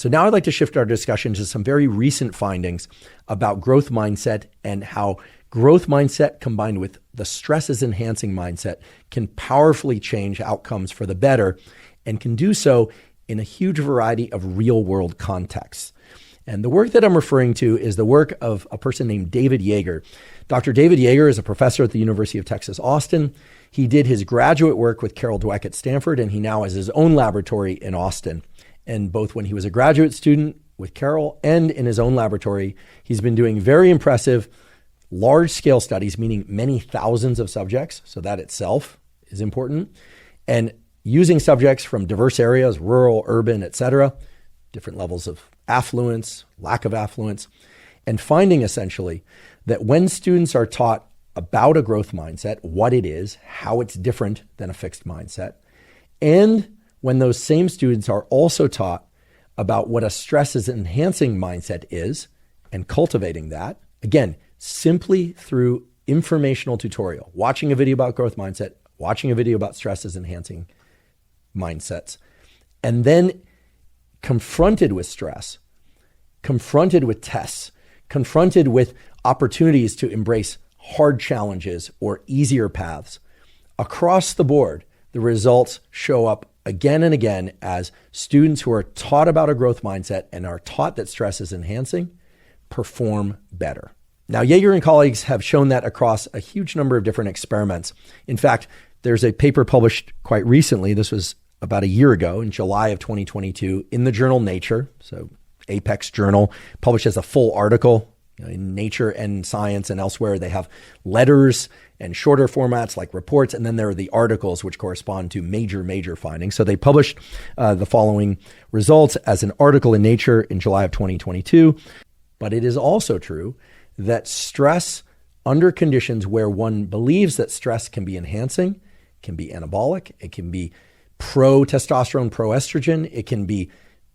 So now I'd like to shift our discussion to some very recent findings about growth mindset and how growth mindset combined with the stresses enhancing mindset can powerfully change outcomes for the better and can do so in a huge variety of real world contexts. And the work that I'm referring to is the work of a person named David Yeager. Dr. David Yeager is a professor at the University of Texas, Austin. He did his graduate work with Carol Dweck at Stanford, and he now has his own laboratory in Austin. And both when he was a graduate student with Carol and in his own laboratory, he's been doing very impressive large-scale studies, meaning many thousands of subjects. So that itself is important. And using subjects from diverse areas, rural, urban, et cetera, different levels of affluence, lack of affluence, and finding essentially that when students are taught about a growth mindset, what it is, how it's different than a fixed mindset, and when those same students are also taught about what a stresses enhancing mindset is and cultivating that, again, simply through informational tutorial, watching a video about growth mindset, watching a video about stresses enhancing mindsets, and then confronted with stress, confronted with tests, confronted with opportunities to embrace hard challenges or easier paths, across the board, the results show up again and again as students who are taught about a growth mindset and are taught that stress is enhancing perform better. Now, Yeager and colleagues have shown that across a huge number of different experiments. In fact, there's a paper published quite recently. This was about a year ago in July of 2022 in the journal Nature, so Apex journal, published as a full article. In Nature and Science and elsewhere, they have letters and shorter formats like reports, and then there are the articles which correspond to major findings. So they published the following results as an article in Nature in July of 2022. But it is also true that stress under conditions where one believes that stress can be enhancing, can be anabolic, it can be pro-testosterone, pro-estrogen, it can be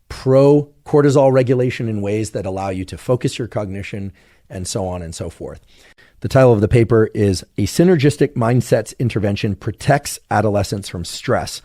pro-cortisol regulation in ways that allow you to focus your cognition, and so on and so forth. The title of the paper is A Synergistic Mindsets Intervention Protects Adolescents from Stress.